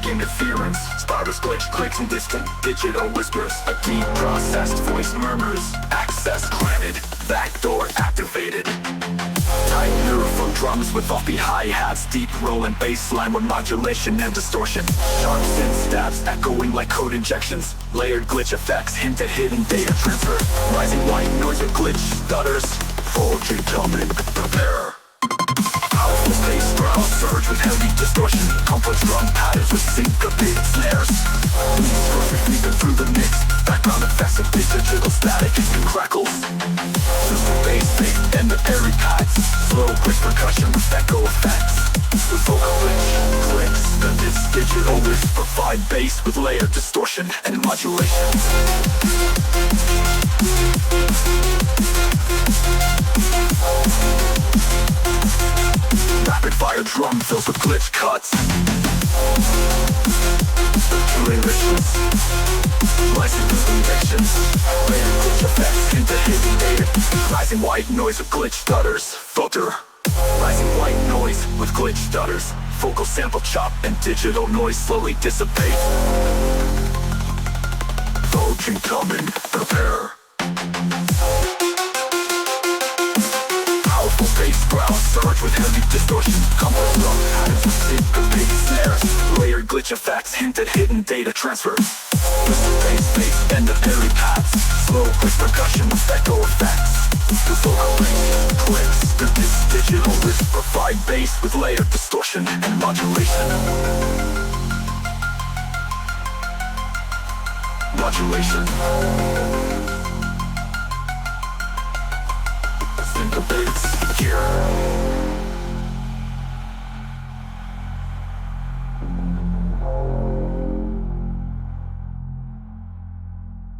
interference. Spirals, glitch, clicks, and distant digital whispers. A deep processed voice murmurs. Access granted, backdoor activated. Tight neurophone drums with offbeat hi-hats. Deep roll and bass line with modulation and distortion. Sharp synth stabs echoing like code injections. Layered glitch effects hint at hidden data transfer. Rising white noise with glitch stutters. Poetry coming, prepare. Powerful space growl surge with heavy distortion. Complex drum patterns with syncopated snares. Beats perfectly through the mix. Background effects of digital static and crackles. Super bass beat and the airy pads. Slow quick percussion with echo effects. With vocal glitch, clicks, and this digital whip provide bass with layered distortion and modulation. Rapid fire drum fills with glitch cuts. Remixes, licensed injections, layered glitch effects into hidden data. Rising white noise with glitch stutters. Filter. Rising white noise with glitch stutters. Vocal sample chop and digital noise slowly dissipate. Poetry coming, prepare. Powerful bass growl surge with heavy distortion. Complex drum patterns with syncopated snares. Layered glitch effects hint at hidden data transfer. Twisted bass and the airy pads. Slow quick percussion with echo effects. The vocal range, clicks, and this digital whip provide bass with layered distortion and modulation. Modulation. Syncopates here.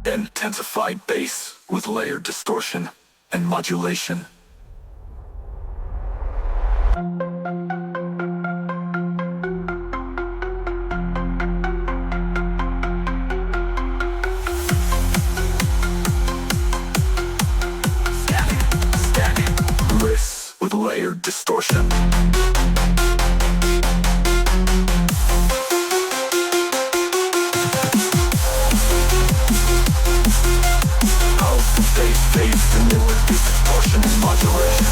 Intensified bass with layered distortion and modulation. Static riffs with layered distortion. Bass and distortion and modulation.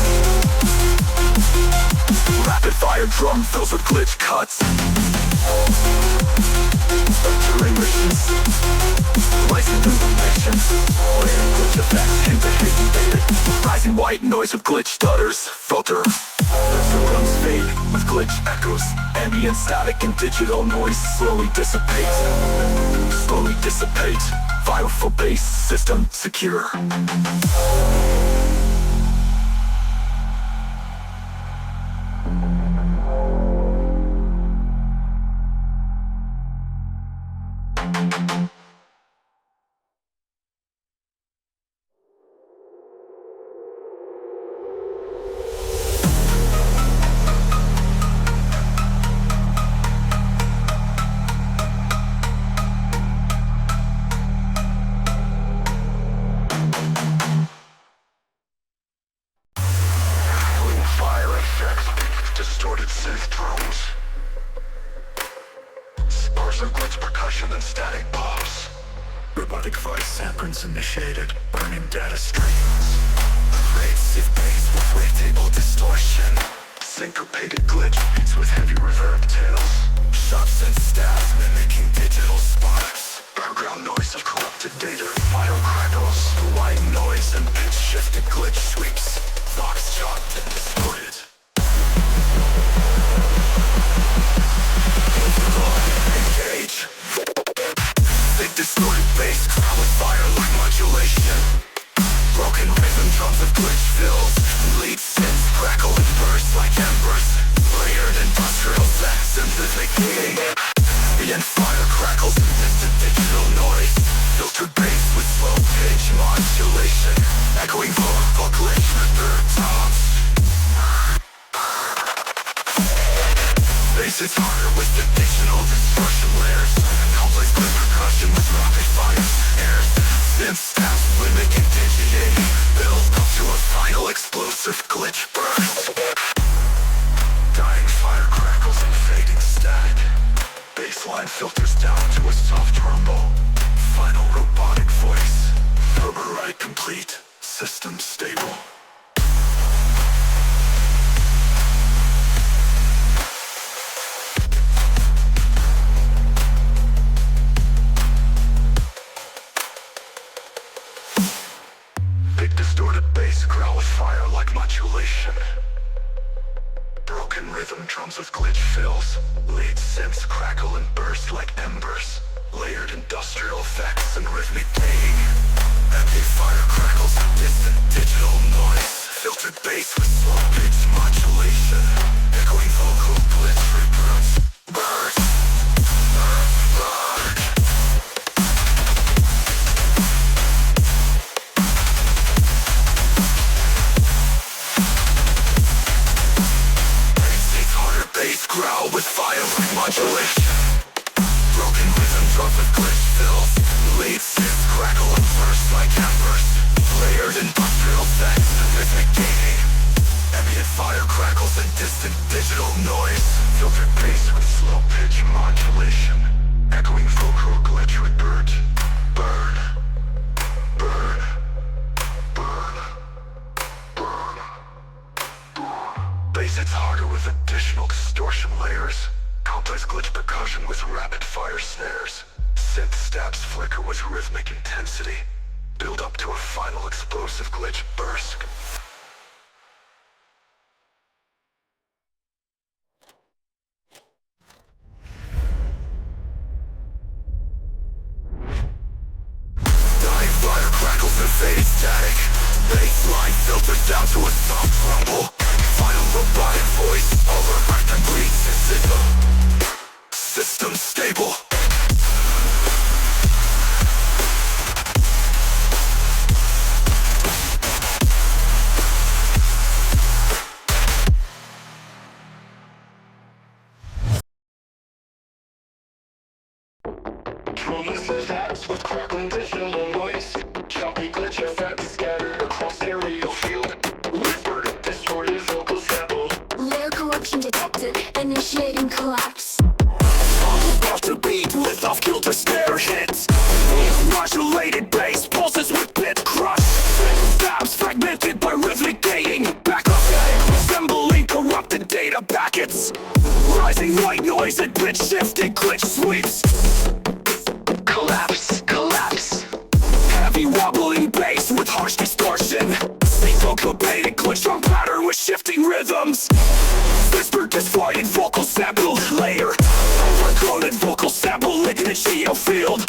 Rapid fire drum fills with glitch cuts. Remixes, licensed injections, layered glitch effects into hidden data. Rising white noise with glitch stutters. Filter. Drums fade with glitch echoes. Ambient static and digital noise slowly dissipate. Slowly dissipate. Powerful bass system secure. Distorted synth drums, sparse of glitch percussion and static pops. Robotic voice samples initiated, burning data streams. Pervasive bass with wavetable distortion. Syncopated glitch beats with heavy reverb tails. Shots and stabs mimicking digital sparks. Background noise of corrupted data. Fire crackles, white noise and pitch shifted glitch sweeps. Vox chopped and distorted. Engage. Thick distorted bass with fire like modulation. Broken rhythm drums with glitch fills. Lead synths crackle and burst like embers. Layered industrial sex synthetic. And fire crackles and distant digital noise. Filtered bass with slow pitch modulation. Echoing vocal glitch with third tones. Bass is harder with additional distortion layers. Complex glitch percussion with rapid fire snares. Synth stabs mimicking digitating. Build up to a final explosive glitch burst. Dying fire crackles and fading static. drums with glitch fills. Lead synths crackle and burst like embers. Layered industrial effects and rhythmic playing. Amplifier crackles, distant digital noise. Filtered bass with slow pitch modulation. Echoing vocal glitch reverse. Burn. Bass growl with violent modulation. Broken rhythm drums with glitch fills. Lead synths crackle and burst like embers. Layered industrial effects and rhythmic gating. Ambient fire crackles and distant digital noise. Filtered bass with slow pitch modulation. Echoing vocal glitch with burn. Burn. Burn. Burn. Burn. Bass hits harder with additional distortion layers. Complex glitch percussion with rapid fire snares. Synth stabs flicker with rhythmic intensity. Build up to a final explosive glitch burst. Dying fire crackles and fade static. Bassline filters down to a soft rumble. Final robotic voice, overwrapped and breathes in rhythm. System stable. Remixes apps with crackling digital noise. Choppy glitch effects scattered across stereo field. Whispered, distorted vocal sample. Layer corruption detected, initiating collapse. About to beat with off-kilter snare hits. Modulated bass pulses with bit crush. Stabs fragmented by rhythmic gating. Back up, resembling corrupted data packets. Rising white noise and pitch shifting glitch sweeps. Collapse, collapse. Heavy wobbling bass with harsh distortion. Syncopated glitch drum pattern with shifting rhythms. Whispered distorted vocal sample layer. Overcoded vocal sample in the geo field.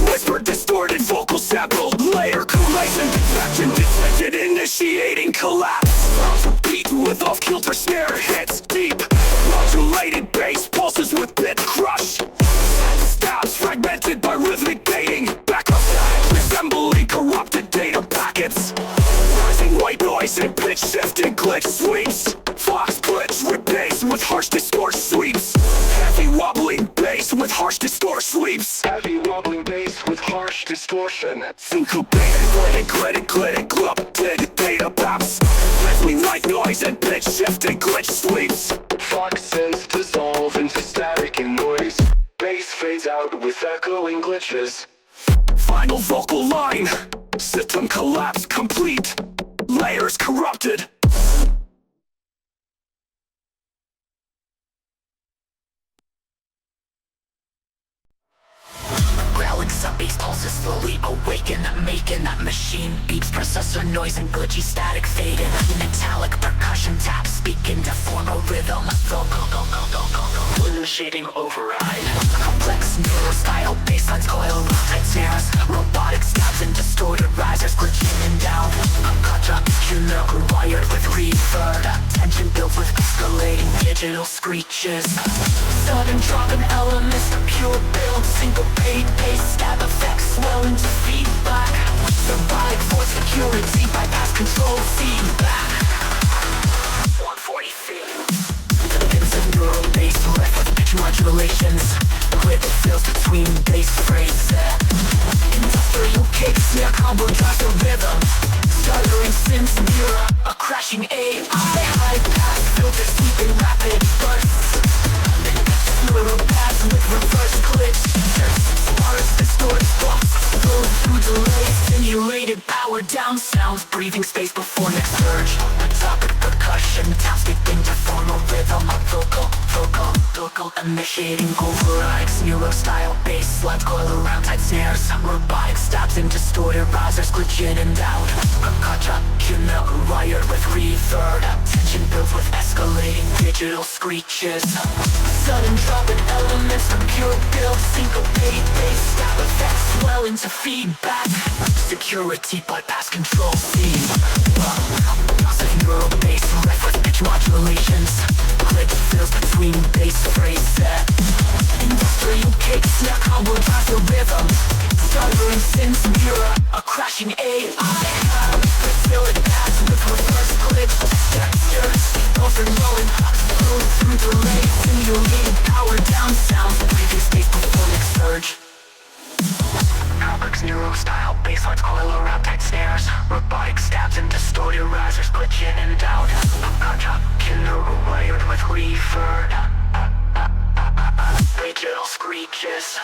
Whispered distorted vocal sample layer. Collation deflection detected initiating collapse. Beat with off-kilter snare hits deep. Modulated bass pulses with bit crush. Stabs fragmented by rhythmic gating. Back up, resembling corrupted data packets. Rising white noise and pitch shifting glitch sweeps. Fox glitch with bass with harsh distort sweeps. Heavy wobbling bass with harsh distort sweeps. Heavy wobbling bass with harsh distortion. Syncopated glitch glitch data paps. Leslie white noise and pitch shifting glitch sweeps. Fox synths dissolve into static and noise. Bass fades out with echoing glitches. Final vocal line. System collapse complete. Layers corrupted. Growling sub-bass pulses slowly awaken, making that machine beeps. Processor noise and glitchy static fading. Metallic percussion taps speaking to form a rhythm. Initiating override. Complex neuro-style basslines coil with tight snares. Robotic stabs and distorted risers glitching in down. Gotcha, wired with reverb. Tension built with escalating digital screeches. Sudden drop in elements to pure build. Syncopate bass stab effects swell into feedback. Robotic voice security bypass control feedback. 140 feet. Pins of neural bass riff with pitch modulations. Quick fills between bass phrases. Industrial kick snare combo drives the rhythm. Stuttering synths mirror a crashing AI. High pass filter sweeping rapid bursts. Neural pads with reverse glitch. Bars distort blocks. Go through delays. Simulated power down sounds. Breathing space before next surge. Topic percussion taps begin to form a rhythm. A vocal Initiating overrides, neuro-style bass lines coil around tight snares. Robotic stabs and distorted risers glitch in and out. Gotcha, wired with reverb. Tension builds with escalating digital screeches. Sudden drop in elements from pure build. Syncopated bass stab effects swell into feedback. Security bypass control theme. Massive neural bass riff with pitch modulations. Glitch fills between bass phrase set. Industrial kick snap combo drives the rhythm. Stuttering synths mirror a crashing AI. Facility paths with reverse glitch textures. Overflowing through delay. Simulated power down sounds. Previous bass performance surge. Complex neuro-style basslines coil around tight snares. Robotic stabs and distorted risers glitch in and out. Gotcha, wired with reverb. Digital screeches.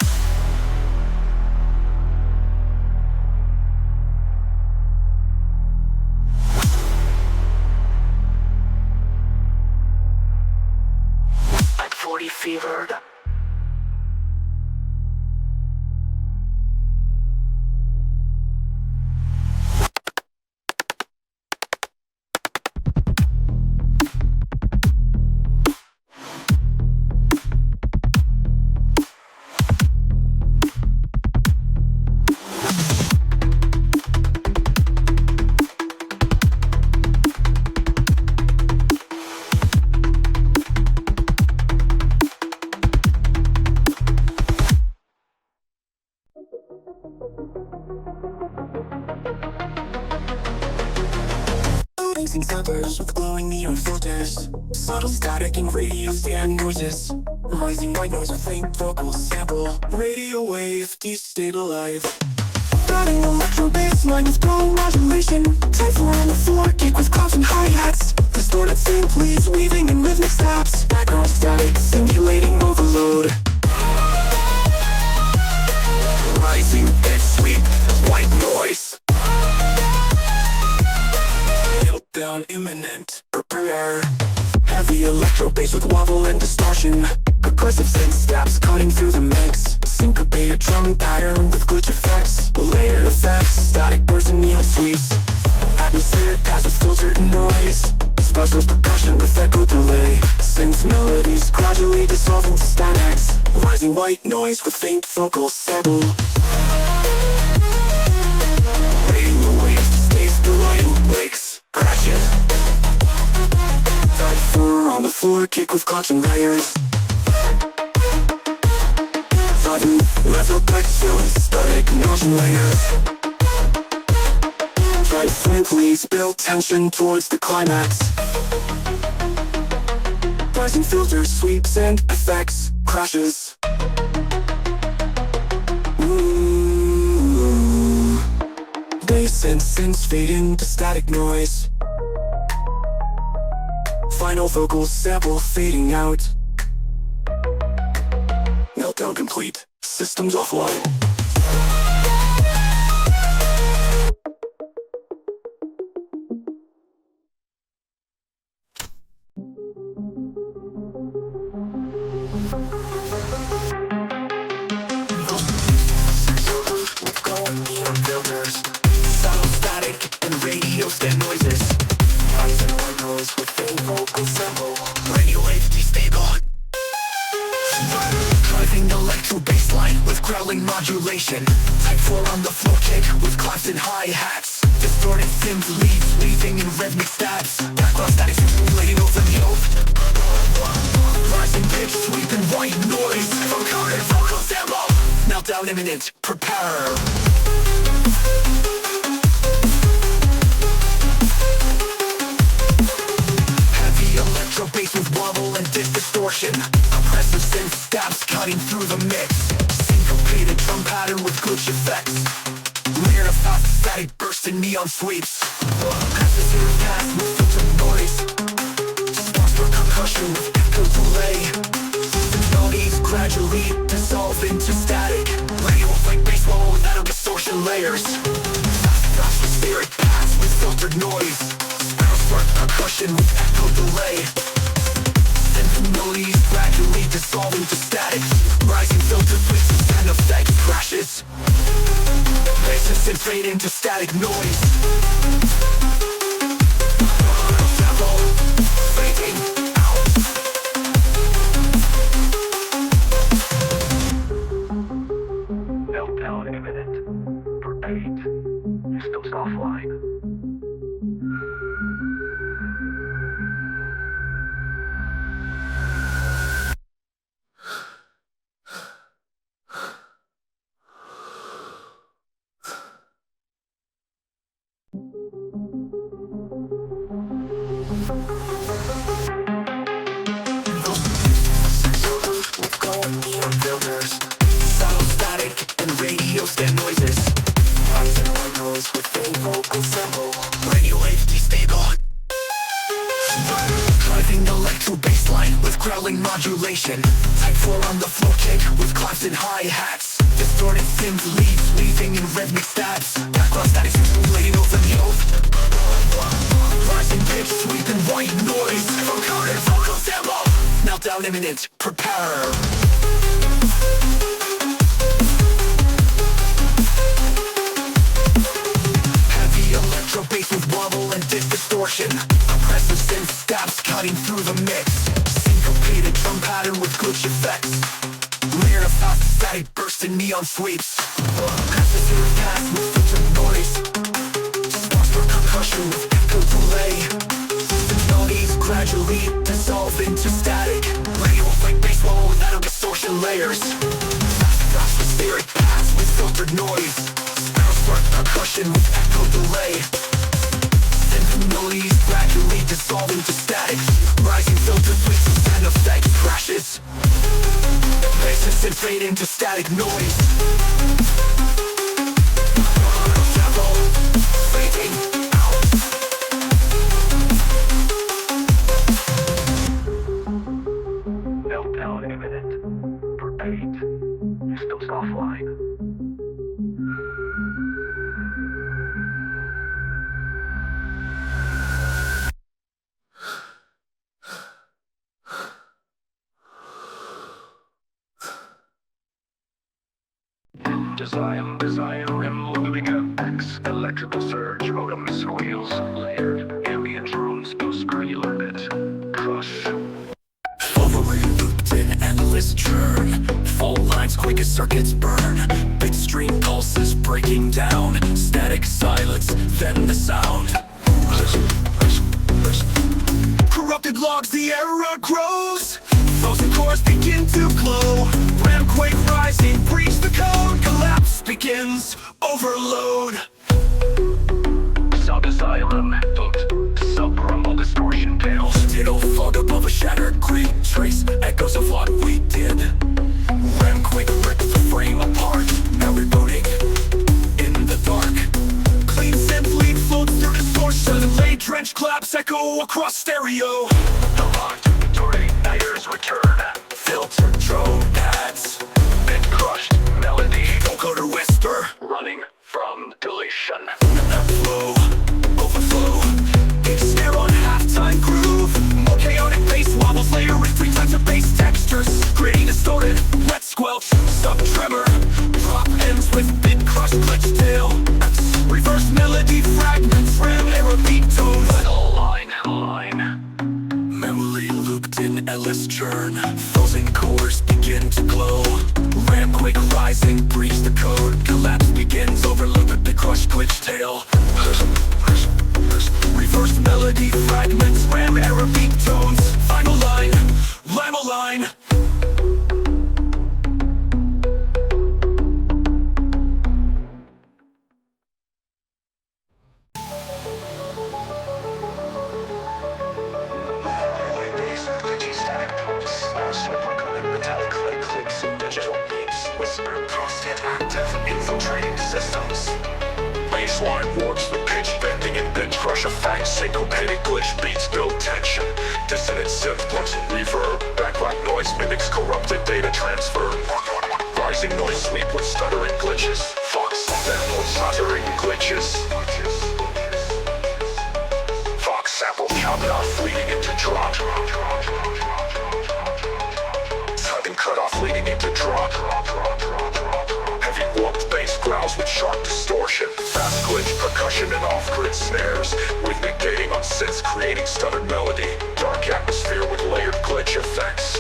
Like 40 fevered. Racing samples with glowing neon filters. Subtle static and radio stand noises. Rising white noise with faint vocal sample. Radio wave destabilize. Starting electro bass line with tone modulation. Type 4 on the floor, kick with claps and hi-hats. Distorted synth leads weaving in rhythmic snaps. Background static simulating overload. Rising pitch sweep, white noise. Down imminent, prepare. Heavy electro bass with wobble and distortion. Aggressive synth stabs cutting through the mix. Syncopated drum pattern with glitch effects. Layered effects, static bursts and neon sweeps. Atmospheric pass with filtered noise. Special percussion with echo delay. Synth melodies gradually dissolve into statics. Rising white noise with faint vocal sample. Radio waves stays below you wakes. Crash it. Type 4 on the floor, kick with clutch and layers. Sudden, resurrection, static notion layers. Try synth leads build tension towards the climax. Rising filters, sweeps and effects, crashes. Bass and synths fade into static noise. Final vocal sample fading out. Meltdown complete. Systems offline. Modulation. Type 4 on the floor kick with claps and hi-hats. Distorted synth leads weaving in rhythmic stabs. Background static simulating overload. Rising pitch sweep and white noise. Vocoded vocal sample. Meltdown imminent. Prepare. Heavy electro bass with wobble and distortion. Oppressive synth stabs cutting through the mix. Syncopated drum pattern with glitch effects. Layered of fast static bursts and neon sweeps. Atmospheric pass with filtered noise. Sparks for concussion with echo delay. Melodies gradually dissolve into static. Radio like bass wall without distortion layers. Fast atmospheric pass with filtered noise. Sparks for concussion with echo delay. Synth Melodies gradually dissolve into static. Rising filter switches and effect crashes. Bases and fade into static noise. Devil fading out. Meltdown imminent. Repeat. Still offline. With gold neon filters, subtle static and radio stand noises. Rocks and windows with faint vocal symbol. Radio wave destable. Driving electro bassline with growling modulation. Type 4 on the floor kick with claps and hi-hats. Distorted synth leads weaving in rhythmic stabs. Background static stimulating over the oath. Rising pitch, sweeping white noise from coded vocal sample. Meltdown imminent, prepare. Heavy electro bass with wobble and distortion. Oppressive synth stabs cutting through the mix. Syncopated drum pattern with glitch effects. Layer of fast static burst in neon sweeps. Passive pass with filtered noise. Sparks for percussion with echo delay. The melodies gradually dissolve into static. Radio like bass wall without distortion layers. Fast atmospheric pass with filtered noise. Spark percussion with echo delay. Synth melodies gradually dissolve into static. Rising filter switches and effect crashes. Bases and fade into static noise. Devil fading out. Meltdown imminent. Repeat. Still offline. Desire, moving FX, electrical surge, modems, wheels, layered, ambient drones, post-granular bit, crush. Overly looped in endless churn. Fault lines quick as circuits burn. Bitstream pulses breaking down. Static silence, then the sound. Corrupted logs, the error grows. Frozen cores begin to glow. Ramquake rising, breach the code. Collapse begins, overload. Sub-asylum, hooked, sub-rumble distortion tails. Ditto fog above a shattered creek. Trace echoes of what we did. Ramquake ripped the frame apart. Now rebooting in the dark. Clean synth lead floats through distortion. Lay drenched claps echo across stereo. The locked inventory, layers return. Filter drone pads. Bit crushed, melody, Vocoder whisper. running from deletion. Flow, overflow. Each snare on halftime groove. More chaotic bass wobbles layering 3 times of bass textures. Gritty, distorted, wet squelch, sub-tremor. Drop ends with bit crushed glitch tail. Reverse melody fragments, ram error beat tones. Line. Memory looped in endless churn. Frozen cores begin to glow. Ramquake rising, breach the code. Collapse begins, overloaded the crushed glitch tail. Reverse melody fragments, ram error beat tones. Final line, lamo line. Infiltrating systems. Baseline warps the pitch, bending and bend crush effects. Syncopated glitch beats build tension. Dissonant synth blunts and reverb. Background noise mimics corrupted data transfer. Rising noise sweep with stuttering glitches. Fox sample stuttering glitches. Fox sample count off fleeting into drop. with sharp distortion. Fast glitch, percussion, and off-grid snares. Rhythmic gating on synths, creating stuttered melody. Dark atmosphere with layered glitch effects.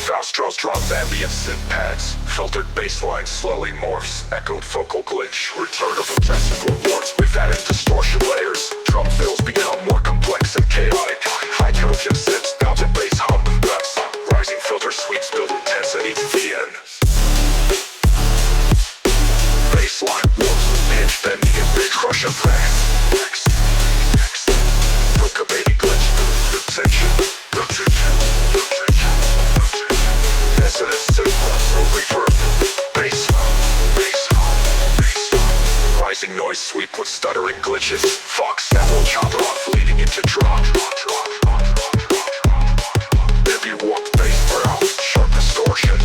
Fast draws, drops, ambient synth pads. Filtered bass line slowly morphs. Echoed vocal glitch. Return of aggressive rewards with added distortion layers. Drum fills become more complex and chaotic. High coach and synths, mounted bass hum. Reps. Rising filter sweeps build intensity to the end. Bassline warps with pitch, bending and big crush effects. Hook a baby glitch. Rotation. Resonance synth, reverb. Bass hum. Rising noise sweep with stuttering glitches. Fox sample chopper off leading into drop. Heavy warp bass brow. Sharp distortion.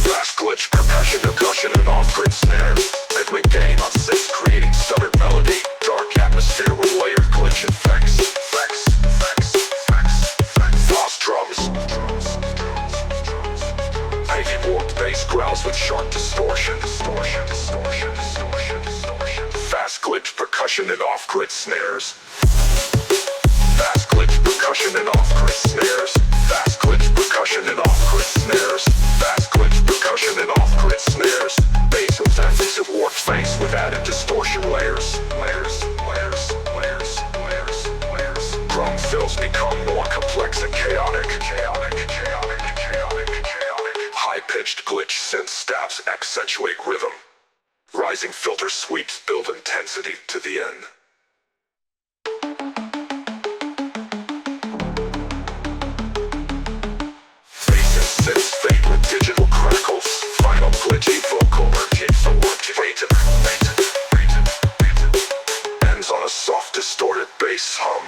Fast glitch, percussion, and off-grid snares. Rhythmic gain on synths, creating stuttered melody. Dark atmosphere with layered glitch effects. Fast drums. Heavy warp bass growls with sharp distortion. Fast glitch, percussion, and off-grid snares. Fast glitch, percussion, and off-grid snares. Fast glitch, percussion, and off-grid snares. Fast glitch, percussion, and off-grid snares. Bass with emphasis warped face with added distortion layers. Drum fills become more complex and chaotic. High-pitched glitch synth stabs accentuate rhythm. Rising filter sweeps build intensity to the end. Synths fade with digital crackles. Final glitchy vocal merging the work fated. Ends on a soft distorted bass hum.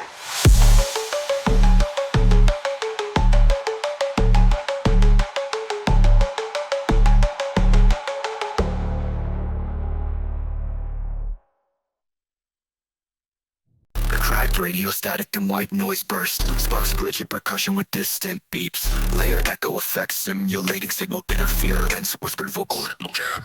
Radio static and white noise burst. Sparks glitchy percussion with distant beeps. Layered echo effects simulating signal interference. Whispered vocal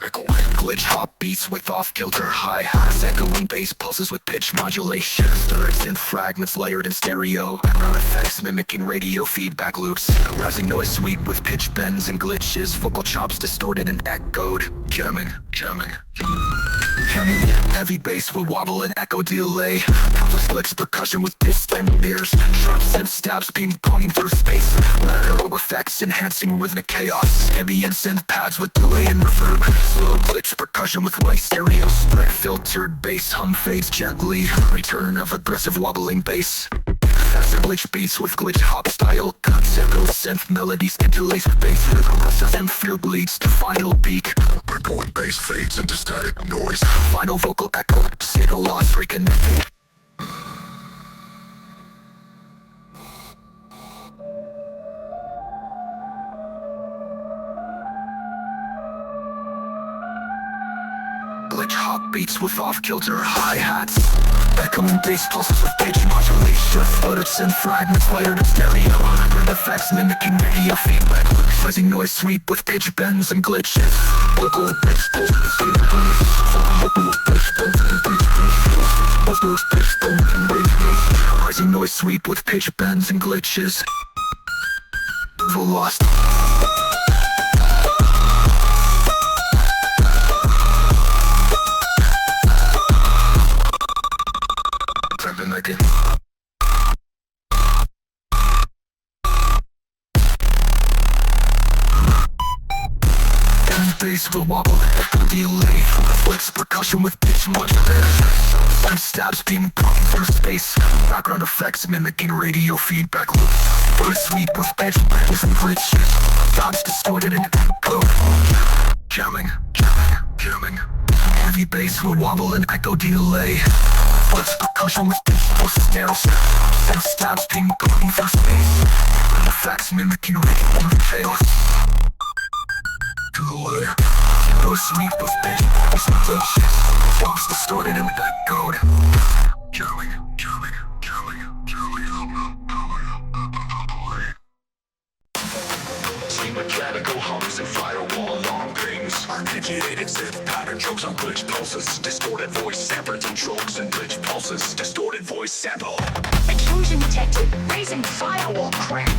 echo. Glitch hop beats with off-kilter hi-hats. Echoing bass pulses with pitch modulation. Thirds and fragments layered in stereo. Background effects mimicking radio feedback loops. Rising noise sweep with pitch bends and glitches. Vocal chops distorted and echoed. Jamming. Heavy bass will wobble and echo delay. Countless glitch percussion with distant mirrors. Sharp synth stabs ping-ponging through space. Lateral effects enhancing rhythmic chaos. Ambient synth pads with delay and reverb. Slow glitch percussion with white stereo spread. Filtered bass hum fades gently. Return of aggressive wobbling bass. Faster glitch beats with glitch hop style. Conceptual synth melodies interlace with bass. And fear bleeds to final peak. Echoing bass fades into static noise. Final vocal echo, signal loss reconnected. Glitch hop beats with off-kilter hi-hats. Echoing bass pulses with pitch modulation. Footage and fragments layered in stereo. Effects mimicking radio feedback. Rising noise sweep with pitch bends and glitches. Vocal pitch rising noise sweep with pitch bends and glitches. Velocity. Bass will wobble, echo delay. Flex percussion with pitch modulator. Some stabs beam through space. Background effects mimicking radio feedback loops. Burst sweep with edge branches and glitches. Dodge distorted and echo. Jamming. Heavy bass will wobble and echo delay. Flex percussion with digital snares. Some stabs ping-ponging through space. Effects mimicking radio chaos. Go sweep with pitch, Fox distorted and echoed. Jamming. Mechanical hum using firewall alarm pings. Articulated synth pattern jokes on glitch pulses. Distorted voice samples and chokes and glitch pulses. Distorted voice sample. Intrusion detected, raising firewall crack.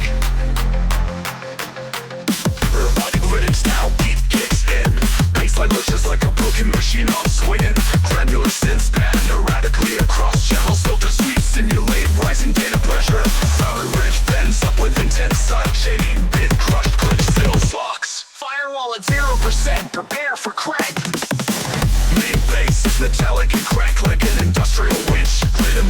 Robotic rhythms now, beat kicks in. Baseline looks like a broken machine on swinging. Granular synths pan erratically across channels. Filter sweeps simulate rising data pressure. Silent ridge bends up with intense side shading. Bit crushed glitch fills Fox. Firewall at 0%, prepare for crack. Main bass is metallic and crank like an industrial winch.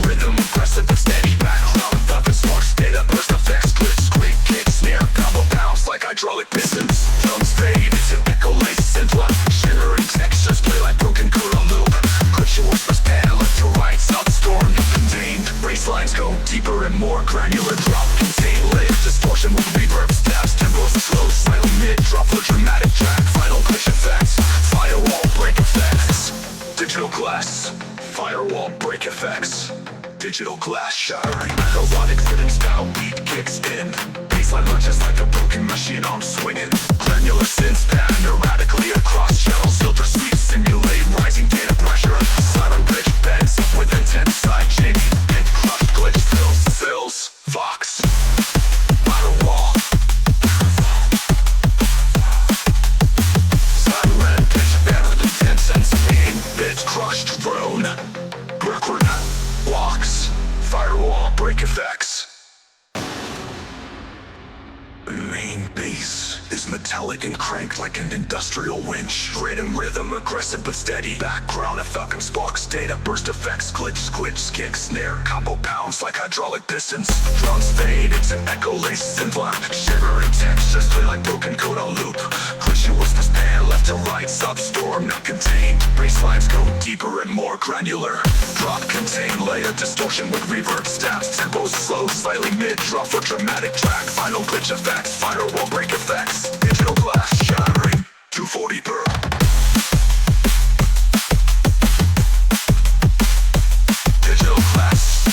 Rhythm, aggressive but steady. Background thumping sparks, data burst effects. Glitch, squeak, kick, snare, combo bounce like hydraulic pistons. Drums fade into echo lace synth. Shimmering textures play like broken code on loop. Glitch your whispers pan left to right, storm contained. Bass lines go deeper and more granular. Drop contain layer distortion with reverb stabs. Tempos slow, silent mid, drop for dramatic track. Final glitch effects, firewall break effects. Digital glass, firewall break effects. Digital glass shattering. Melodic rhythm style beat kicks in. Baseline lunges like a broken machine arm swinging. Granular synths pan erratically across channels. Filter sweeps simulate rising data pressure. Silent glitch bends with intense side chaining. And crushed glitch fills Vox. Firewall. Silent pitch band with intense sense of pain. Bits crushed drone. Brooklyn. Blocks. Firewall break effects. Main bass is metallic and cranked like an industrial winch. Rhythm, aggressive but steady. Background effect and sparks, data burst effects. Glitch, kick, snare, combo pounds like hydraulic pistons. Drums fade into echo lace synth line. Shivering textures play like broken code on loop. Glitchy whispers pan left to right, substorm not contained. Bass lines go deeper and more granular. Drop contain layer distortion with reverb stabs. Tempos slow, slightly mid, drop for dramatic track. Final glitch effects, firewall break effects. Digital glass shattering, 240 per. Digital glass,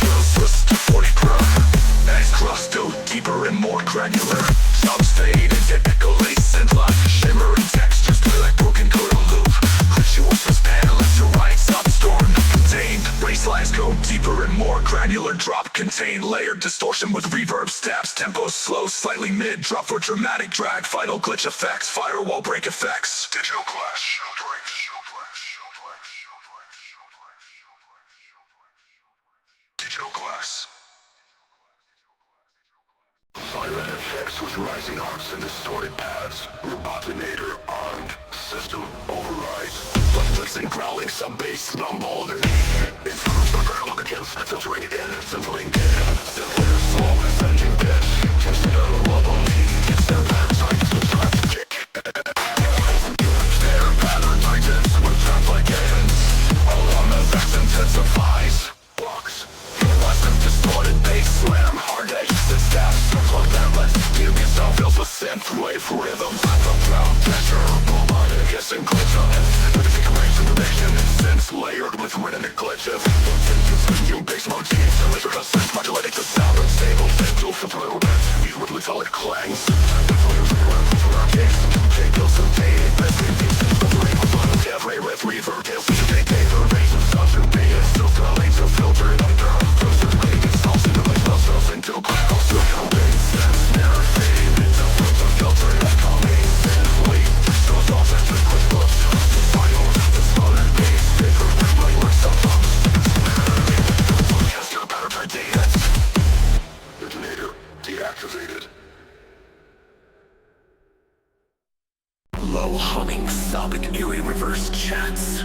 plus 240 per. As cross go deeper and more granular. Drums fade into echo lace synth line. Shimmering textures play like broken code on loop. Glitchy whispers pan left to right, substorm contained. Bass lines go deeper and more granular. Drop contain layer distortion with reverb stabs. Tempos slow, slightly mid, drop for dramatic drag. Final glitch effects, firewall break effects. Digital clash. Digital glass. Silent effects with rising arms and distorted pads. Robotinator armed. System overrides. Buffets and growling, some bass rumble underneath. Improves the ground against filtering it in, filtering in. Simpler, slow, avenging bit. Just another love on me. It's their bad time to try to kick. Their pattern tightens with sounds like ends. Alarm effects intensifies. Blocks. Distorted bass slam, hard edges and stabs. Plug that left, give yourself feels the synth wave rhythm. The ground pressure, melodic hissing glitch on it. With a configuration and synths layered with rhythmic glitches. New bass motifs, laser the synth modulating the sound unstable. Digital filter bits, these with metallic clangs. Take pills and take best repeats. Filtering with bottom every with reverb. Tails to take paper, bass and stuff to be a filter, laser filter it under. Into a black hole, still coming. Never fade into the filter that's coming. Simply, goes off into quick books. Final, the started bass, paper, my works up on. Just got better per data. Detonator deactivated. Low humming, sobbing, eerie reverse chants.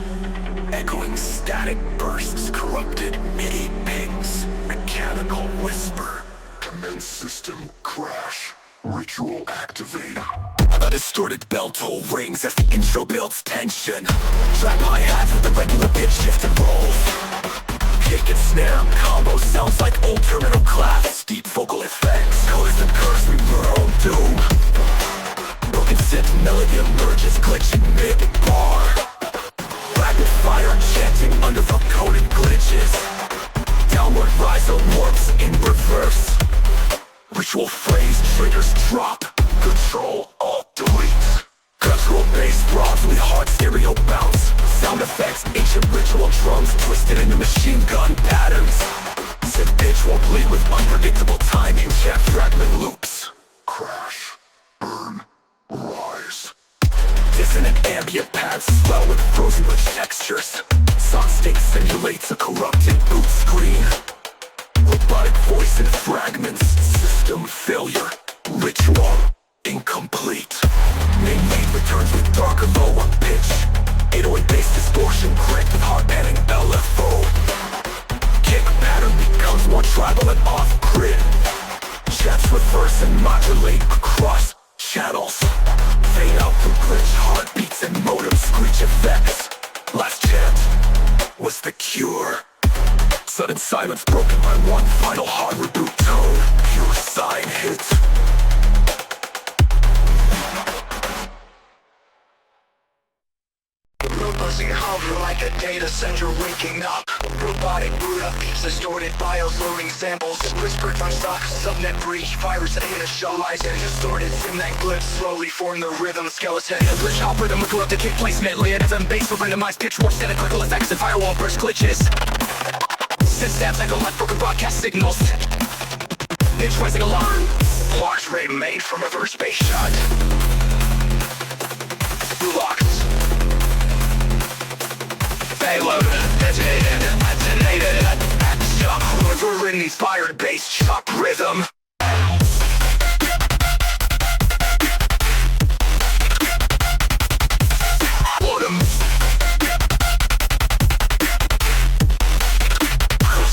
Echoing static bursts, corrupted MIDI pings. Mechanical whisper. Commence system crash. Ritual activate. A distorted bell toll rings as the intro builds tension. Trap hi-hats with the regular pitch shift and rolls. Kick and snare combo sounds like old terminal class. Deep vocal effects, colors and curves we were on doom. Broken synth melody emerges, glitching mid-bar. Rapid fire chanting under the coded glitches. Downward rise of warps in reverse. Ritual phrase triggers drop. Control, alt, sweet. Guttural bass, broadly hard stereo bounce. Sound effects, ancient ritual drums twisted into machine gun patterns. Synth pitch won't bleed with unpredictable timing. Jack fragment loops. Crash, burn, rise. Dissonant ambient pads swell with frozen rich textures. Soundscape simulates a corrupted boot screen. Robotic voice in fragments. System failure. Ritual incomplete. Main returns with darker lower pitch. 808 bass distortion cranked with hard panning LFO. Kick pattern becomes more tribal and off-grid. Jets reverse and modulate across channels. Fade out through glitch heartbeats and modem screech effects. Last chant was the cure. Sudden silence broken by one final hard reboot tone. Pure side hit. Buzzing hover like a data center waking up. Robotic boot up beats distorted bios loading samples. Whispered from stock, subnet breach, virus that initialize and distorted Simnet glyphs slowly form the rhythm skeleton. A glitch hop rhythm with corrupted kick placement. Lianism bass with randomized pitch warp, static clinical effects and firewall burst glitches. Sense stabs echo like broken broadcast signals. Pitch rising alarm. Large ray made from reverse space shot. Locked. Payload, detonated, shock river in inspired bass shock rhythm. Autumn.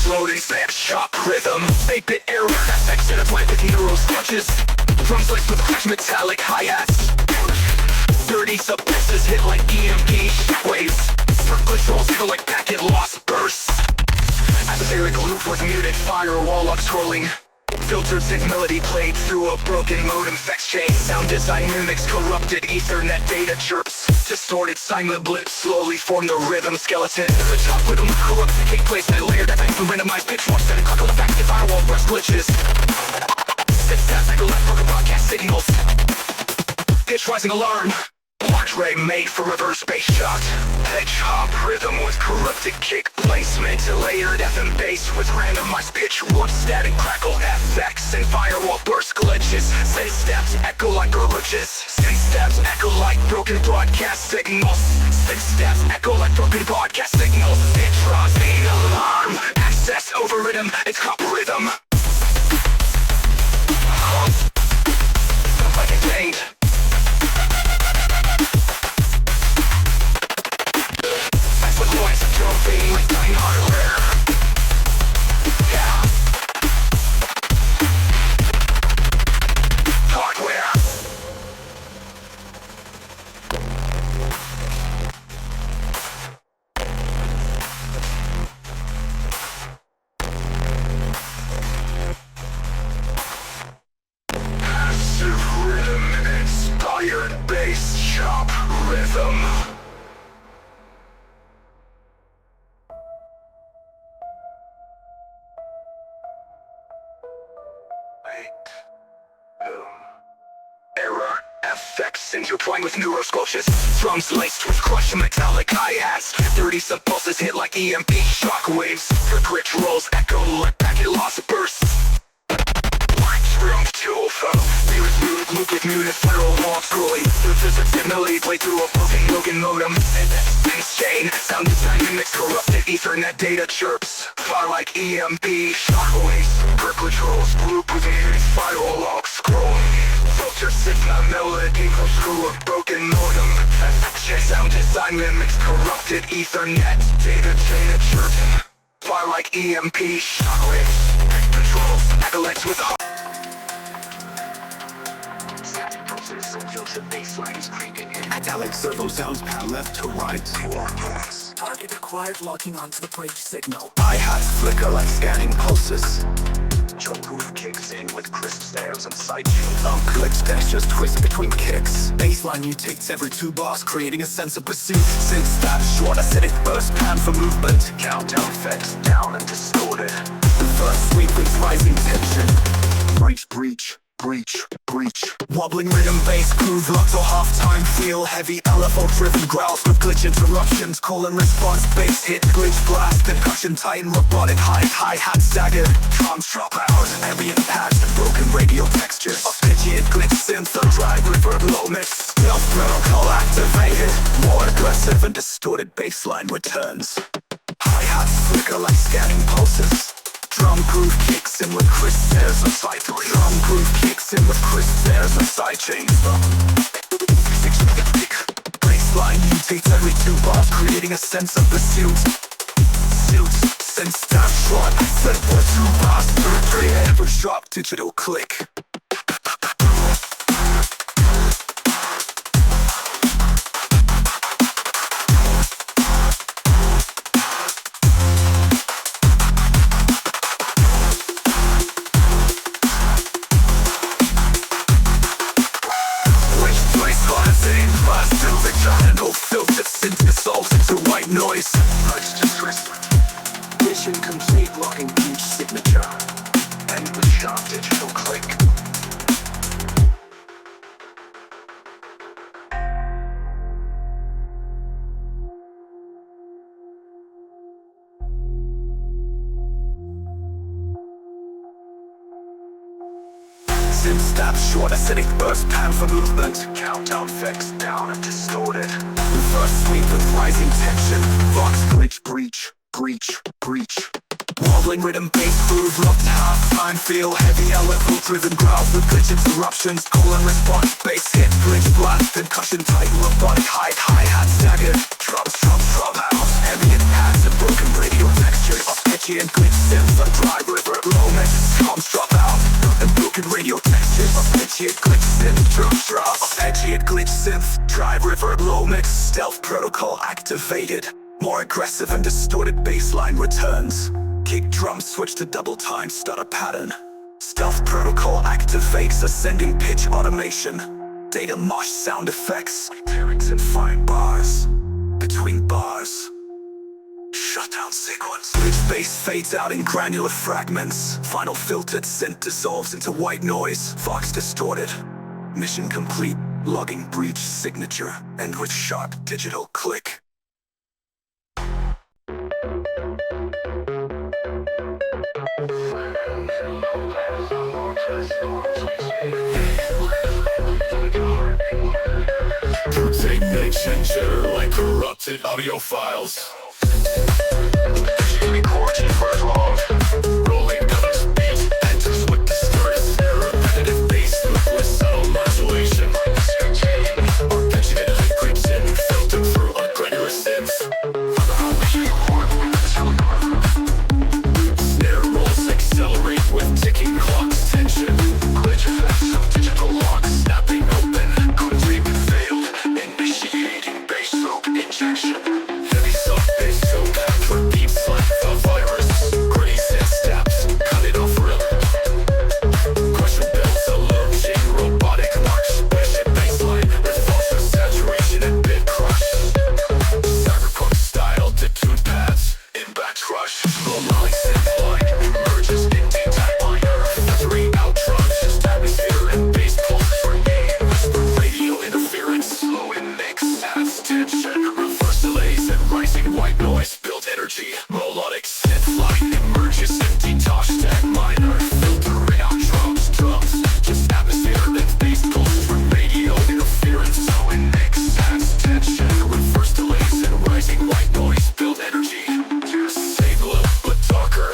Loading snap shock rhythm. 8-bit error, FX intertwined with neural sketches. Drum sliced with crash metallic hi-hats. Dirty sub-basses hit like EMP shockwaves. Glitch rolls feel like packet loss bursts. Atmospheric loop with muted firewall up scrolling. Filtered sync melody played through a broken modem effects chain. Sound design mimics corrupted ethernet data chirps. Distorted silent blips slowly form the rhythm skeleton. The top rhythm corrupted kick placement. Layered effects from randomized pitch warp, static clinical effects and firewall burst glitches. Six tabs like left broken broadcast signals. Pitch rising alarm. Large ray made for reverse space shot. Edge hop rhythm with corrupted kick placement. Layered FM bass with randomized pitch warp, static crackle FX and firewall burst glitches. Synth stabs echo like glitches. Synth stabs echo like broken broadcast signals. Synth stabs echo like broken broadcast signals. It draws the alarm. Access over rhythm, it's cop rhythm. Sounds like a chained. Hardware. Yeah. Hardware. Passive rhythm inspired bass chop rhythm. Error, FX intertwined with neurosculptures. Drums laced with crushed metallic hi-hats. 30 sub-pulses hit like EMP shockwaves. The glitch rolls echo like packet loss bursts. Room 205. Lyric muted, loop with muted, federal wall scrolling. The physics melody played through a broken Logan modem. And that's chain. Sound design mimics corrupted ethernet data chirps. Far like EMP shockwaves. Per glitch rolls, loop with muted, firewall log scrolling. Filter signal melody comes through a broken modem. Sound design mimics corrupted ethernet data chirping. Far like EMP shockwaves. Controls, acolytes with a Italic servo sounds pan left to right. Target acquired, locking onto the break signal. Hi-hats flicker like scanning pulses. Choke groove kicks in with crisp snares and side tunes. Glitch textures twist between kicks. Baseline mutates every 2 bars, creating a sense of pursuit. Synth stab short acidic burst pan for movement. Countdown effects down and distorted. The first sweep with rising tension. Breach, breach. Wobbling rhythm, bass, groove, locked or half-time feel. Heavy LFO-driven growls with glitch interruptions. Call and response, bass hit, glitch blast. Percussion tighten, robotic hi-hat staggered. Drums drop out, ambient pads and broken radio textures. Off pitchy and glitch synth, a drive, reverb, low mix. Stealth protocol activated. More aggressive and distorted bassline returns. Hi-hats flicker like scanning pulses. Drum groove kicks in with crisp snares and side three. Drum groove kicks in with crisp snares and side chains. Bassline mutates every 2 bars, creating a sense of pursuit. Since snapshot, set for 2 bars, 3 ever sharp digital click. Noise. Mission complete, locking each signature. And with sharp digital click. Sim stab short acidic burst, pan for movement. Countdown effects down and distorted. Reverse sweep with rising tension. Vox glitch, breach. Wobbling rhythm, bass groove, locked half-time feel. Heavy LFO driven growls with glitch interruptions. Call and response, bass hit, glitch blast. Percussion tight, robotic hi-hat staggered. Drums drum out. Ambient pads and broken radio textures. Off pitchy and glitch synth, a drive, reverb, low mix. Drums drop out. And broken radio textures. Off pitchy and glitch synth, drums drop. Off pitchy and glitch synth, drive, reverb, low mix. Stealth protocol activated. More aggressive and distorted bassline returns. Kick drums switch to double time, stutter pattern. Stealth protocol activates ascending pitch automation. Data mosh sound effects. Lyrics and fine bars. Between bars. Shutdown sequence. Glitch bass fades out in granular fragments. Final filtered synth dissolves into white noise. Vox distorted. Mission complete. Logging breach signature. End with sharp digital click. They censor like corrupted audio files. Recording for long. Rolling colors beat. Anthems with distorted repetitive bass with subtle modulation. Arpeggiated high creeps in, filtered through a granular synth. Snare rolls accelerate with ticking clocks. Tension, glitch effects of digital locks. Snapping open, containment failed. Initiating bass loop injection. Heavy soft bass soap for beats like the virus. Gritty synth stabs, cut it off real. Crusher bells, a low chain, robotic march. Bullshit bassline with false saturation and bit crush. Cyberpunk style, detuned pads in batch crush. Melodic synth line merges into timeliner. 3 outros, just atmosphere and bass pulses for game. Whisper radio interference, low in mix, adds tension. Reverse delays and rising white noise build energy. Melodic synth line emerges in detached and minor. Filtering out drums, just atmosphere and bass pulses for radio interference. Low in mix, adds tension. Reverse delays and rising white noise build energy. Same look but darker,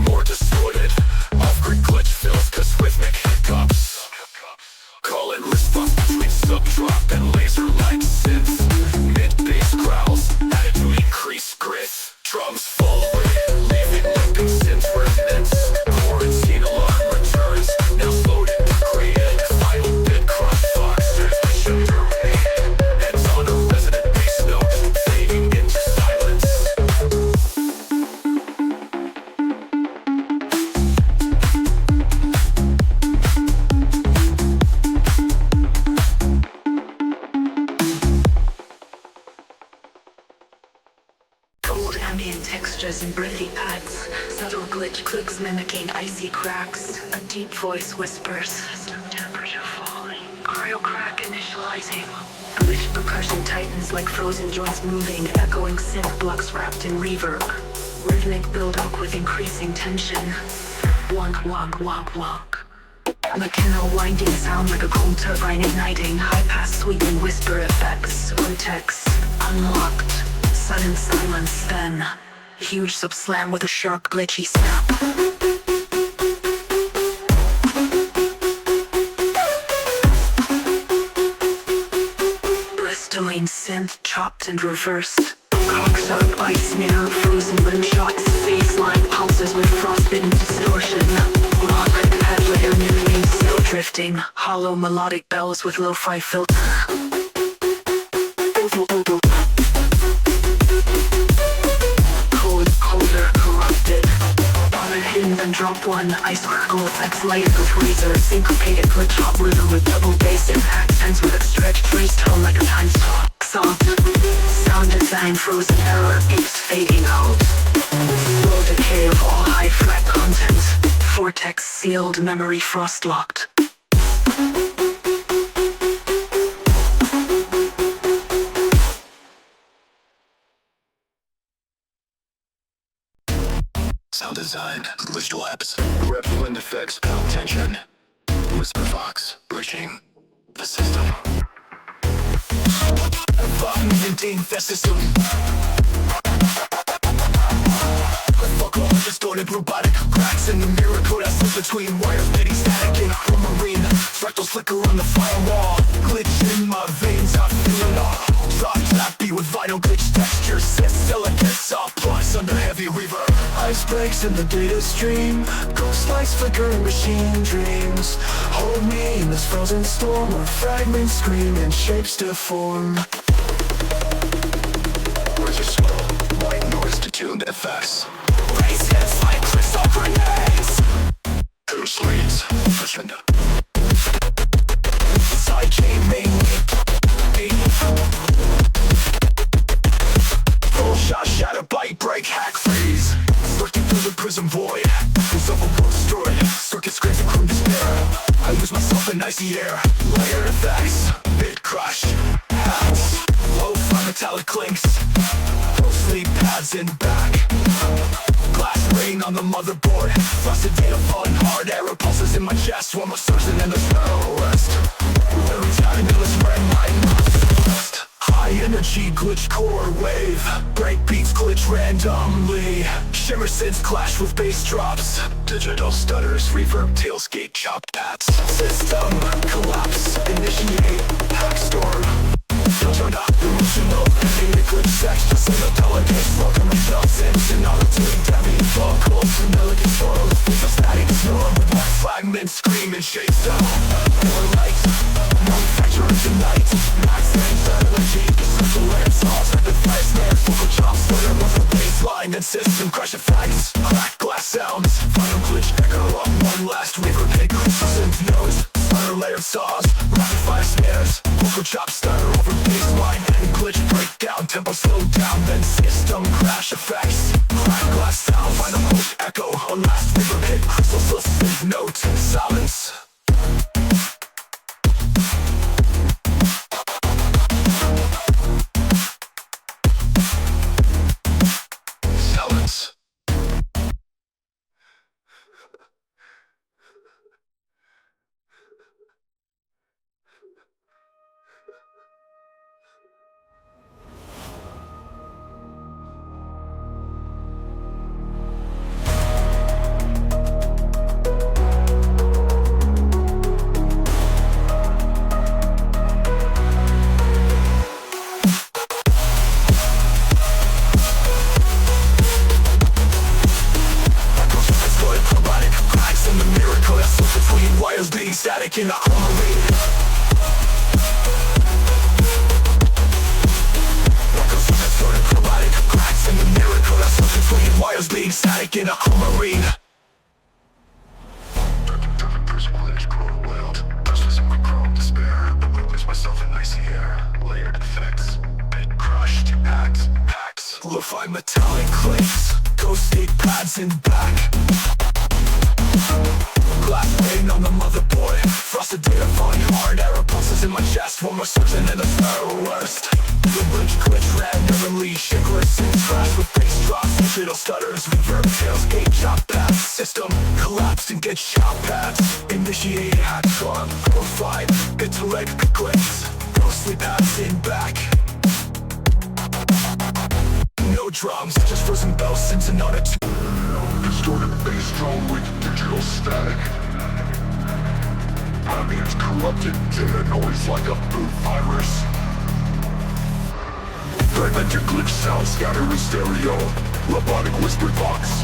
more distorted. Off-grid glitch fills cause rhythmic hiccups. Call and response between sub-drop and laser-like synth. Mid-bass growls, added to increase grit. Drums fall away, leaving looping synth remnants. Quarantine alarm returns, now loaded and created. Final bit crush fox, transmission terminated. Heads on a resonant bass note, fading into silence. Gold ambient textures and breathy pads. Subtle glitch clicks mimicking icy cracks. A deep voice whispers. rising. Glitch percussion tightens like frozen joints moving, echoing synth blocks wrapped in reverb. Rhythmic build-up with increasing tension. Wonk, wonk, wonk, wonk. Mechanical winding sound like a cold turbine igniting. High-pass sweeping whisper effects. Vortex unlocked. Sudden silence then. Huge sub-slam with a sharp glitchy snap. Blistering synth chopped and reversed. Cocks up, ice snare, frozen rim shots. Baseline pulses with frostbitten distortion. Rock head layer mirroring snow drifting. Hollow melodic bells with lo-fi filter. Colder, corrupted. On a hidden then drop one. Ice crackle effects layered with razor. Syncopated glitch hop rhythm with double bass impact. Ends with a stretched freeze tone like a time stop. Soft sound design frozen error. Apes fading out. Slow decay of all high fret content. Vortex sealed memory frost locked. Sound design, glitch labs, rep blend effects, pound tension, whisper fox, bridging the system. Inventing the system. Fuck all distorted robotic cracks in the mirror code I slip between wires, bitty static in a marine. Fractals flicker on the firewall. Glitch in my veins, I feel it all. Soft happy with vinyl glitch textures. Silicate soft plus under heavy reverb. Ice breaks in the data stream. Ghost lights flickering machine dreams. Hold me in this frozen storm where fragments scream and shapes deform. Words are slow, white noise to tuned effects. Raise heads like crystal grenades. Who's leads? Crescendo. Sidechain mainly. Full shot, shatter, bite, break, hack, freeze. Lurking through the prism void. Who's of a world destroyed. Circuit screams and crude despair. I lose myself in icy air. Layered effects. Bit crush. Hacks. Low-fi metallic clinks. Sleep pads in back. Glass rain on the motherboard. Frosted data falling hard. Error pulses in my chest. One more surgeon and there's no rest. Every time until it's spread my must. High energy glitch core wave. Break beats glitch randomly. Shimmer synths clash with bass drops. Digital stutters, reverb, tailskate, chop pads. System collapse. Initiate hack storm. Turned up emotional. Data glitch sex. Just in the delegates. Welcome results into knowledge. Damning vocals. Melody sorrows. With a static storm. With my fragments screaming shapes down. More light. Manufacturer tonight. Max energy. Circle layer sauce. At the fire snares. Vocal chops. Further muscle baseline. And system crash effects. Crack glass sounds. Final glitch echo. On one last reverb hit. Synth notes. Stutter layer saws. Rapid fire snares. Vocal chop stutter over baseline. And glitch breakdown. Tempo slow down. Then system crash effects. Crack glass sound. Final hook echo. On last reverb hit. Crystal synth note. Silence. Silence. Static in the harmony. Walkers from distorted chromatic cracks in the mirror code. I slip between wires being static in a marine. Prism glitch core wild. Touchless and chrome despair. I lose myself in icy air. Layered effects. Bit crushed. Hacks. Lo-fi metallic clicks. Ghost state pads in back. Glass pane on the motherboard, frosted data falling hard. Arrow pulses in my chest, one more surgeon in the worst. The bridge glitch randomly, shakeless and trash with bass drops, digital stutters, reverb tails, gate chop paths. System collapsed and get shot paths. Initiate Hatron, provide intellect clicks. Ghostly paths in back. No drums, just frozen bells, since another Distorted bass drum with digital static. Ambience corrupted data noise like a boot virus. Fragmented glitch sound scatter in stereo. Robotic whisper box.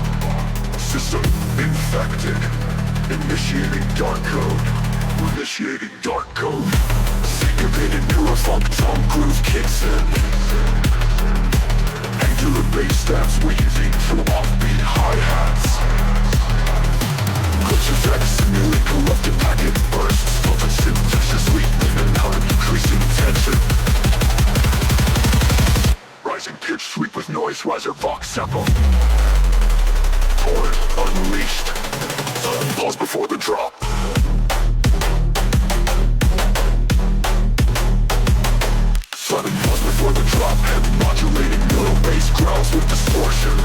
System infected. Initiating dark code. Initiating dark code. Syncopated neurofunk drum groove kicks in. Angular bass stabs weaving through offbeat hi-hats. Glitch effects simulate corrupted packet bursts. Filtered synthesis weakening and now increasing tension. Rising pitch sweep with noise riser box sample. Torrent unleashed. Sudden pause before the drop. Sudden pause before the drop. Heavy modulating middle bass growls with distortion.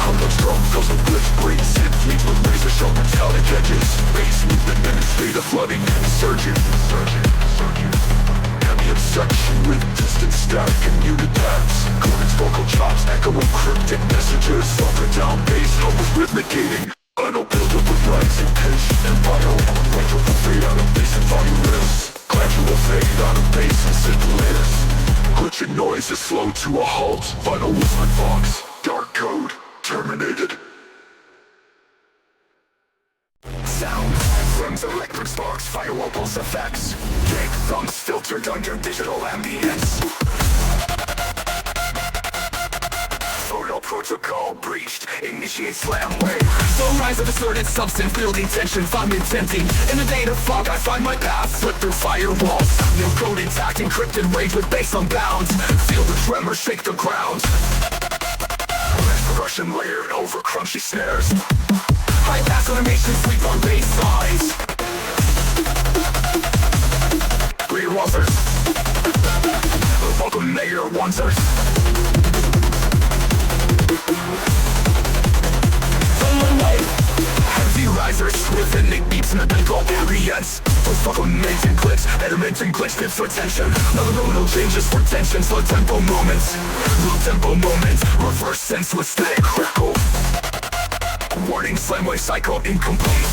Complex drum fills with glitch breeze. Hit fleet with razor sharp metallic edges. Bass movement and its state of flooding. Surging. Ambient section with distant static and muted paths. Chords, vocal chops, echoing cryptic messages. Up and down bass, hum with rhythmic gating. Final build-up with rising pitch and vital. Electrical fade out of bass and volume riffs. Gradual fade out of bass and scintillators. Glitching noise is slowed to a halt. Final whisper box, dark code, terminated. Sound, drums, electric sparks, firewall pulse effects. Jake thumps filtered under digital ambience. Photo protocol breached, initiate slam wave. Slow rise of assorted substance, building tension, found intending. In the data fog I find my path, slip through firewalls. New code intact, encrypted rage with bass unbound. Feel the tremor shake the ground. Russian layered over crunchy snares. High pass automation sweep on bass sides. Rewalters. Welcome layer onesers. Heavy risers with innate beats and a big old ambience. For fucking amazing clicks, intermittent glitch fits for tension. No changes for tension, slow tempo moments. Low tempo moments, reverse senseless static crackle. Warning slam wave cycle incomplete.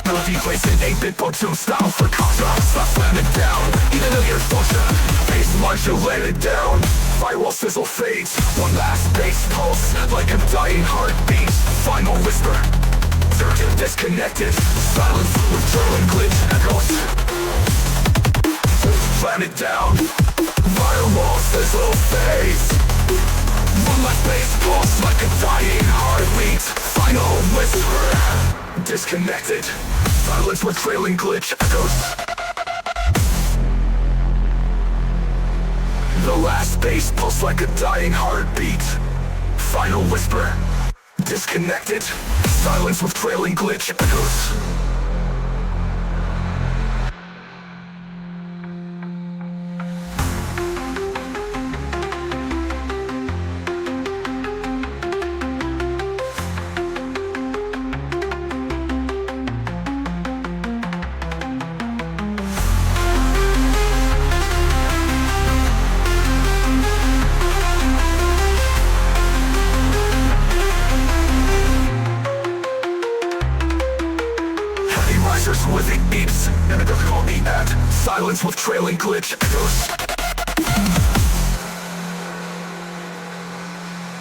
Melody plays in 8-bit Botune style for contrast. Stop slamming down, even though you're function. Bass modulated down. Firewall sizzle fades. One last bass pulse, like a dying heartbeat. Final whisper, surgeon disconnected. Silence with trailing glitch echoes. Slam it down. Firewall sizzle fades. One last bass pulse, like a dying heartbeat. Final whisper, disconnected. Silence with trailing glitch echoes. The last bass pulse like a dying heartbeat. Final whisper, disconnected. Silence with trailing glitch echoes. With it beeps and a difficulty at silence with trailing glitch echoes.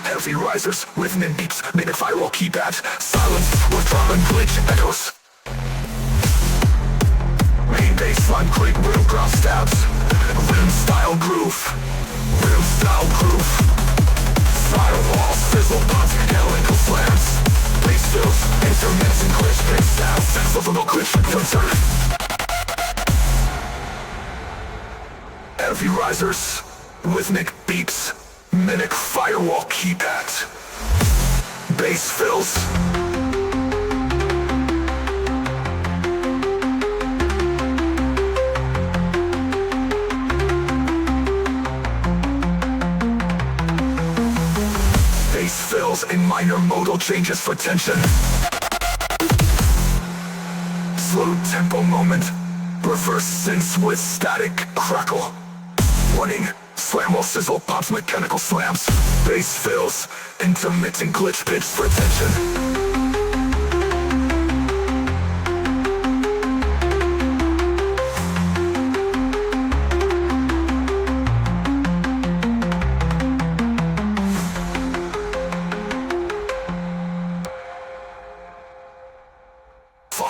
Heavy risers with mid beeps, mimic firewall keypad. Silence with drum and glitch echoes. Main baseline click, rhythm ground stabs. Rhythm style groove. Rhythm style groove. Firewall sizzle bumps, helical slams. Bass fills, instruments and glitch bass sounds. Sensible glitch filter. Heavy risers, rhythmic beeps, mimic firewall keypad. Bass fills. allows in minor modal changes for tension. Slow tempo moment, reverse synths with static crackle. Warning, slam while sizzle pops mechanical slams. Bass fills, intermittent glitch pitch for tension.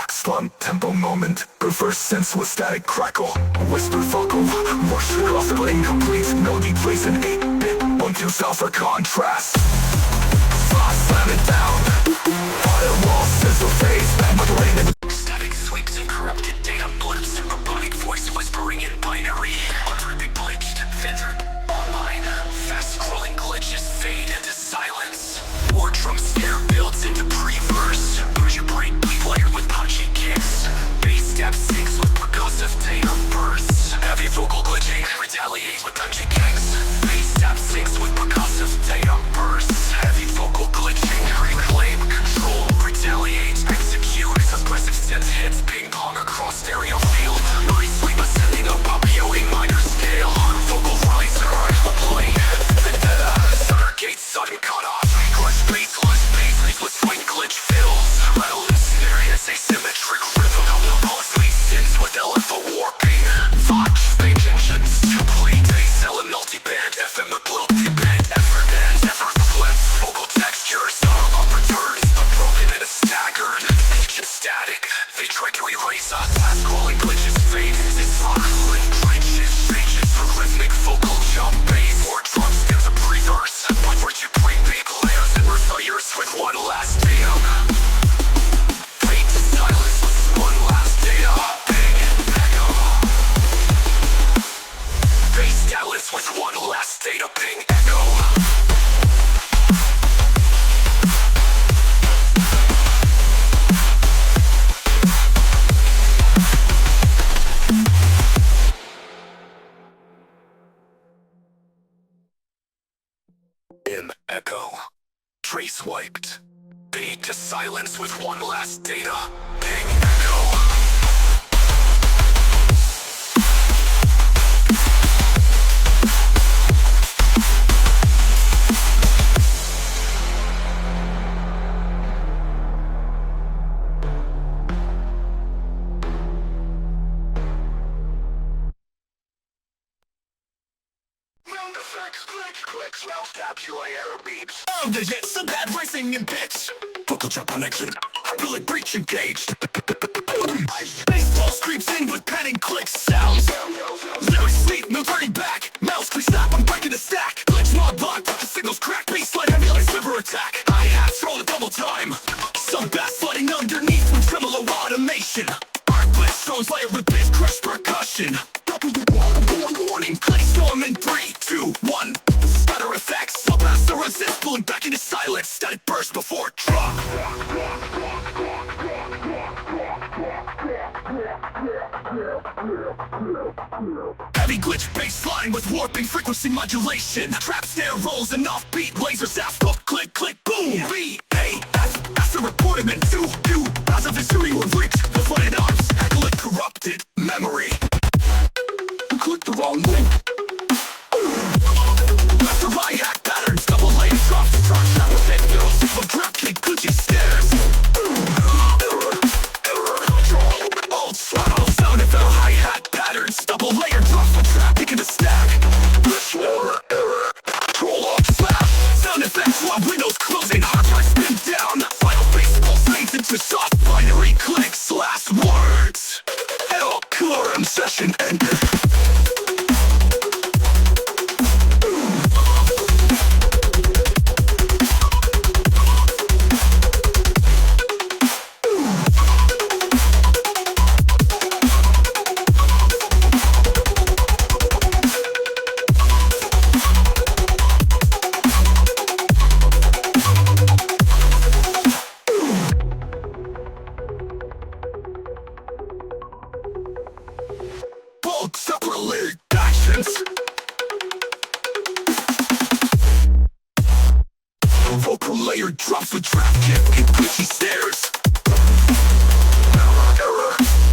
Slump tempo moment, reverse synths with static crackle. Whisper vocal, rush philosophical incomplete. Melody plays an 8-bit, 1-2 style for contrast. Slam it down, firewall sizzle phase, band modulated. Static sweeps and corrupted data blips. Robotic voice whispering in binary. Unripping glitched, filtered, online. Fast scrolling glitches fade into silence. War drum snare builds into pre-verse. Push your brain bleed layered with punchy kicks. Bass step 6 with percussive data bursts. Heavy vocal glitching, retaliate with punchy kicks. Bass step 6 with percussive data bursts. Heavy vocal glitching, reclaim control, retaliate, execute. Aggressive synth hits ping pong across stereo field. Noise sweep ascending up appealing minor scale. Vocal riser, play vendetta. Stutter gate sudden cutoff. Crush bass, with swing glitch fills. Rattle and snare hits asymmetric rhythm. Pulse bass synths with LFO warping. Vox fake tensions, complete ASL and multi-band. FM with multi-band, effort band, effort flips. Vocal textures, upper turns, unbroken and a staggered. Ancient static, they try to erase us. Fast scrolling glitches fade into sparkling trenches. Changes for rhythmic vocal jump bass. Or drum skills a pre-verse. But where'd you bring big layers and reversers with one last data? Fade to silence with one last data. Big echo. Bass dallas with one last data. Ping echo. In echo. Trace wiped. Fade to silence with one last data. Ping echo. Sound effects, glitch, clicks, mouse taps, UI error beeps. Sound digits, the bad racing and pitch. Vocal jump connection, bullet breach engaged. Baseball screams in with panning clicks sounds. Lyrics sweet, no turning back. Mouse click snap, I'm breaking the stack. Glitch mod lock, the signals crack. Baseline emulate sliver attack. Hi-hats roll a double time. Some bass flooding underneath with tremolo automation. Art glitch throws layer with bass crush percussion. Warning, click storm in 3, 2, 1. Stutter effects, I'll pass the resist, pulling back into silence. Static burst before drop. Heavy glitch bassline with warping frequency modulation. Trap snare rolls and offbeat lasers aft up, click, click, boom. B-A-S, after reportment 2, U, as of history will reach the flooded arms. Heckle it corrupted memory. Click the wrong link. After hi-hat patterns, double layer drops, truck that with it fills. From trap kick, glitchy stairs. Old throttle sound effect, hi-hat patterns, double layer drops, from trap kick in the stack. Glitch error, control off slap. Sound effects while windows closing, hard drive spin down. Final baseball fades into soft binary clicks, last word. layered drops with trap kick and glitchy snares.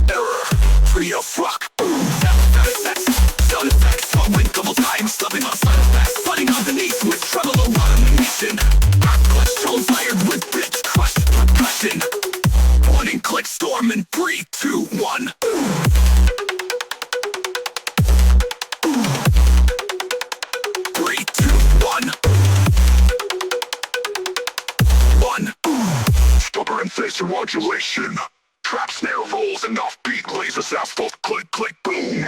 Error, trio fuck. Sound effects, I'll win double time, stubbing on sound effects, fighting underneath with tremolo automation. Clutch tones layered with bitch crushed percussion. Point and click storm in 3, 2, 1. 3, 2, 1. Stubborn and facial modulation. Trap snare rolls and offbeat laser sounds both click, click, boom.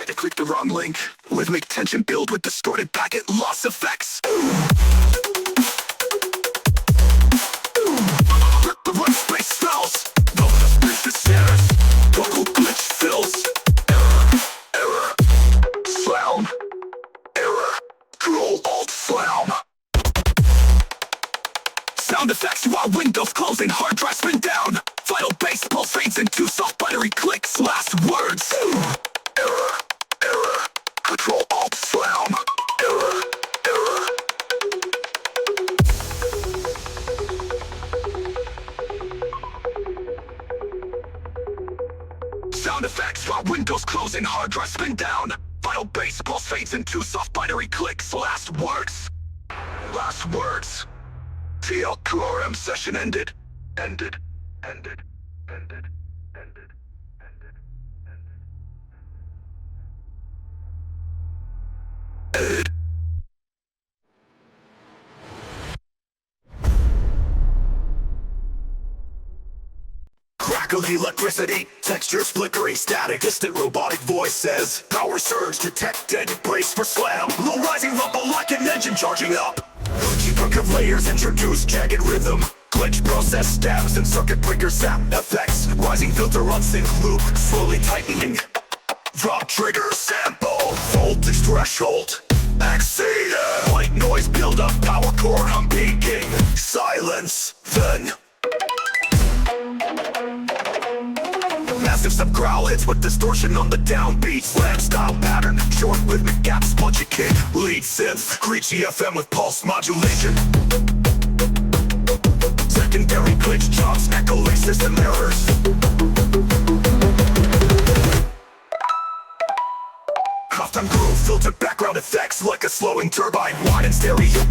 They click the wrong link. Rhythmic tension build with distorted packet loss effects. The run space spells. No space the snares. Vocal glitch fills. Error. Slam. Error. Control Alt Slam. Sound effects while windows closing, hard drive spin down. Final bass pulse fades into soft binary clicks. Last words. Error. Control Alt Slam. Error. Sound effects while windows closing, hard drive spin down. Final bass pulse fades into soft binary clicks. Last words. TLQRM session ended. Crackle electricity, textures flickering, static, distant robotic voice says power surge detected, brace for slam. Low rising rumble like an engine charging up. Glitchy book of layers introduce jagged rhythm. Glitch process stabs and circuit breaker sound effects. Rising filter on sync loop, slowly tightening. Drop trigger sample, voltage threshold exceeded. White noise build up, power core hum peaking. Silence, then massive sub growl hits with distortion on the downbeat. Slam style pattern, short rhythmic gaps, punchy kick. Lead synth, screechy FM with pulse modulation. Secondary glitch chops, echoing system errors. Custom groove, filtered background effects like a slowing turbine. Wide and stereo